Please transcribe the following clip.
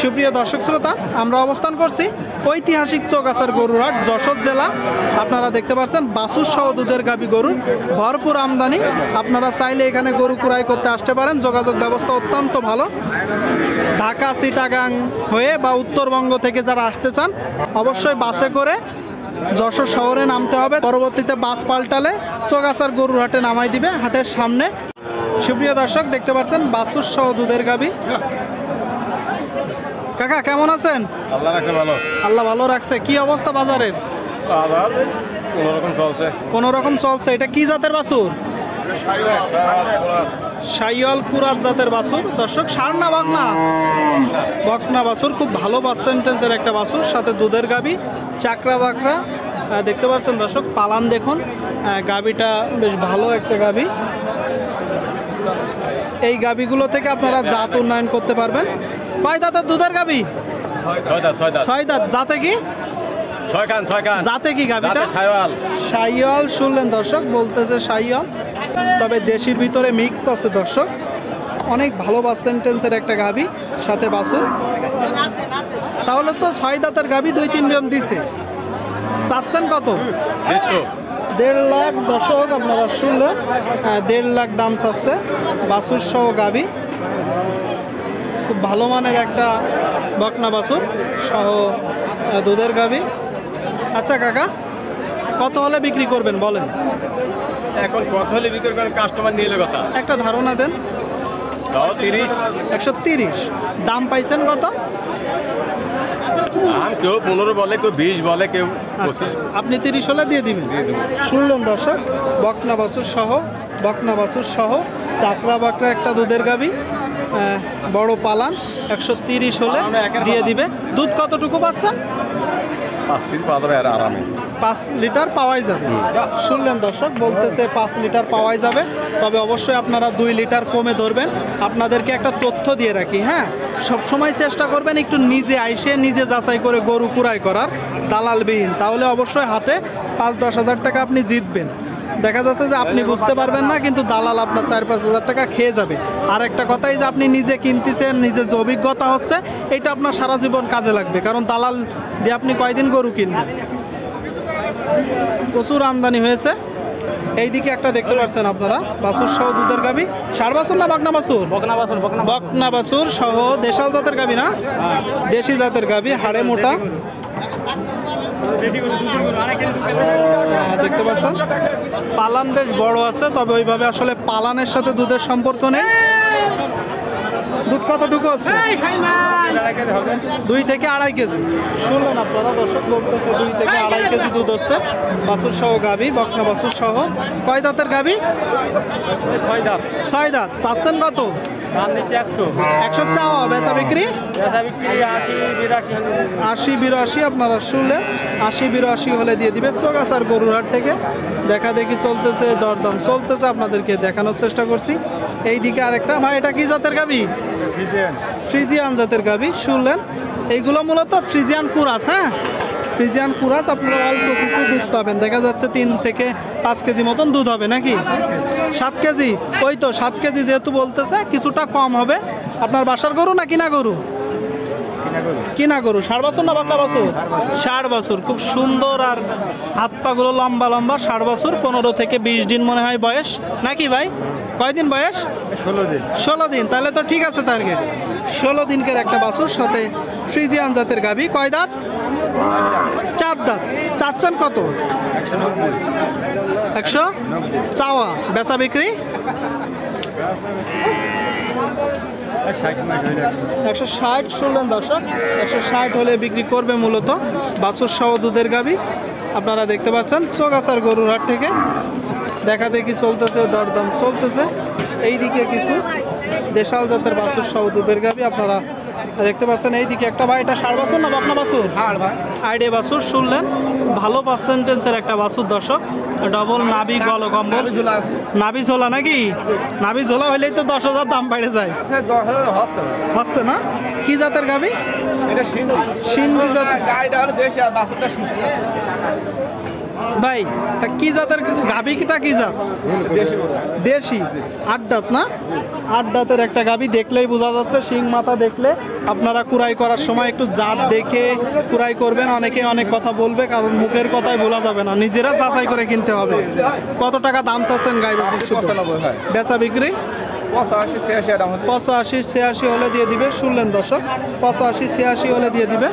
সুপ্রিয় দর্শক শ্রোতা, আমরা অবস্থান করছি ঐতিহাসিক চৌগাছার গরুর হাট, যশোর জেলা। আপনারা দেখতে পাচ্ছেন বাছুর সহ দুধের গাভী গরুর ভরপুর আমদানি। আপনারা চাইলে এখানে গরু ক্রয় করতে আসতে পারেন। যোগাযোগ ব্যবস্থা অত্যন্ত ভালো। ঢাকা, চিটাগাং হয়ে বা উত্তরবঙ্গ থেকে যারা আসতে চান অবশ্যই বাসে করে যশোর শহরে নামতে হবে। পরবর্তীতে বাস পাল্টালে চৌগাছার গরুর হাটে নামাই দিবে, হাটের সামনে। সুপ্রিয় দর্শক, দেখতে পাচ্ছেন বাছুর সহ দুধের গাভী। কাকা কেমন আছেন? আল্লাহ রাখছে ভালো। আল্লাহ ভালো রাখছে। কি অবস্থা বাজারের? কোন রকম চলছে। এটা কি জাতের বাছুর? শাইওয়াল কুরাত জাতের বাছুর। দর্শক, ষাঁড় না বকনা? বকনা বাছুর, খুব ভালো পার্সেন্টেজের একটা বাছুর, সাথে দুধের গাভী, চাকরা বাকরা দেখতে পাচ্ছেন দর্শক। পালান দেখুন, গাভীটা বেশ ভালো একটা গাভী। এই গাভীগুলো থেকে আপনারা জাত উন্নয়ন করতে পারবেন। কয় দাঁতের দুধের গাভী? ছয় দাঁত। জাতে কি? জাতে কি গাভীটা? শাইওয়াল। শুনলেন দর্শক, বলতেছে শাইওয়াল, তবে দেশির ভিতরে মিক্স আছে দর্শক। অনেক ভালো পার্সেন্টেজের একটা গাভী, সাথে বাছুর। তাহলে তো 6 দাঁতের গাভী 2-3 জন দিছে। চাচ্ছেন কত? 1.5 লাখ। দর্শক আপনারা শুনলেন, 1.5 লাখ দাম চাচ্ছে বাছুর সহ গাভী। খুব ভালো মানের একটা বকনা বাছুর সহ দুধের গাভী। আচ্ছা কাকা, কত হলে বিক্রি করবেন বলেন? এখন কত হলে বিক্রি করেন? কাস্টমার নিয়ে এলে কথা। একটা ধারণা দেন। 130। দাম পাইছেন কত? কেউ 15 বলে, কেউ 20 বলে, কেউ। আচ্ছা, আপনি 30 হলে দিয়ে দিবেন। শুনলেন দর্শক, বকনা বাছুর সহ চাকরা বাকরা একটা দুধের গাভী, বড় পালান। 130 হলে দিয়ে দিবে। দুধ কতটুকু পাচ্ছেন? 5 কেজি পাওয়া যাবে আরামে। 5 লিটার পাওয়াই যাবে। শুনলেন দর্শক, বলতেছে 5 লিটার পাওয়াই যাবে। তবে অবশ্যই আপনারা 2 লিটার কমে ধরবেন। আপনাদেরকে একটা তথ্য দিয়ে রাখি, হ্যাঁ, সবসময় চেষ্টা করবেন একটু নিজে আইসে নিজে যাচাই করে গরু কুড়াই করার, দালালবিহীন। তাহলে অবশ্যই হাটে 5-10 হাজার টাকা আপনি জিতবেন। দেখা যাচ্ছে যে আপনি বুঝতে পারবেন না, কিন্তু দালাল আপনার 4-5 হাজার টাকা খেয়ে যাবে। আর একটা কথাই যে আপনি নিজে কিনতেছেন, নিজের যে অভিজ্ঞতা হচ্ছে, এটা আপনার সারা জীবন কাজে লাগবে। কারণ দালাল দিয়ে আপনি কয়দিন গরু কিনবেন। প্রচুর আমদানি হয়েছে। এইদিকে একটা দেখতে পাচ্ছেন আপনারা বাছুর সহ দুধের গাভী। ষাঁড় বাছুর না বকনা বাছুর? বকনা বাছুর সহ দেশাল জাতের গাভী না, দেশি জাতের গাভী, হাড়ে মোটা। দেখতে পাচ্ছেন পালান বেশ বড় আছে, তবে ওইভাবে আসলে পালানের সাথে দুধের সম্পর্ক নেই। দুধ কতটুকু আছে? 2 থেকে 2.5 কেজি। শুনলেন আপনারা দর্শক, বলতেছে 2 থেকে 2.5 কেজি দুধ হচ্ছে বাছুর সহ গাভী, বকনা বাছুর সহ। কয় দাঁতের গাভী? 6 দাঁত। চাচ্ছেন কত? 100 চাওয়া, বেচা বিক্রি 80-82। আপনারা শুনলেন, 80-82 হলে দিয়ে দিবে। চৌগাছার গরুর হাট থেকে দেখা দেখি চলতেছে, দরদাম চলতেছে, আপনাদেরকে দেখানোর চেষ্টা করছি। এইদিকে আরেকটা। ভাই, এটা কি জাতের গাভী? ফ্রিজিয়ান জাতের গাভী। শুনলেন, এইগুলো মূলত ফ্রিজিয়ান কুরাস। হ্যাঁ, ফ্রিজিয়ান কুরাস। আপনারা অল্প কিছু দুধ পাবেন। দেখা যাচ্ছে 3 থেকে 5 কেজি মতন দুধ হবে নাকি? 7 কেজি। ওই তো 7 কেজি যেহেতু বলতেছে, কিছুটা কম হবে। আপনার বাসার গরু না কিনা গরু? কিনা গরু। ষাঁড় বাছুর না বকনা বাছুর? ষাঁড় বাছুর। খুব সুন্দর, আর হাত পাগুলো লম্বা লম্বা। ষাঁড় বাছুর। 15 থেকে 20 দিন মনে হয় বয়স নাকি ভাই? কয়দিন বয়স? 16 দিন। তাহলে তো ঠিক আছে। টার্গেট 16 দিনকের একটা বাছুর, সাথে ফ্রিজিয়ান জাতের গাভী। কয় দাঁত? 4 দাঁত। চাচ্ছেন কত? 100 চাওয়া, বেচা বিক্রি 160। শুনলেন দর্শক, 160 হলে বিক্রি করবে মূলত বাছুর সহ দুধের গাভী। আপনারা দেখতে পাচ্ছেন চৌগাছার গরুর হাট থেকে দেখা দেখি চলতেছে, দরদাম চলতেছে। এইদিকে কিছু দেশাল জাতের বাছুর সহ দুধের গাভী আপনারা দেখতে পাচ্ছেন। এইদিকে একটা। ভাই, এটা ষাঁড় বাছুর না বকনা বাছুর? আইডিয়া বাছুর। শুনলেন, ভালো পার্সেন্টেজের একটা বাছুর দর্শক। ডবল নাভি, গল কম্বল, নাভি ঝোলা নাকি? নাভি ঝোলা হইলেই তো 10 হাজার দাম বেড়ে যায়। হচ্ছে না? কি জাতের গাভী? সিন্ধি জাতের। ভাই তা কি জাতের গাভীটা কি জাত? দেশি। 8 দাঁত না? 8 দাঁতের একটা গাভী, দেখলেই বোঝা যাচ্ছে। শিং মাথা দেখলে আপনারা কুড়াই করার সময় একটু জাত দেখে কুড়াই করবেন। অনেকে অনেক কথা বলবে, কারণ মুখের কথাই বলা যাবে না, নিজেরা যাচাই করে কিনতে হবে। কত টাকা দাম চাচ্ছেন গাই বাছুর? 95 হয়। বেচা বিক্রি 85 86 দাম। 85 86 হলে দিয়ে দিবে। শুনলেন দর্শক, 85 86 হলে দিয়ে দিবে।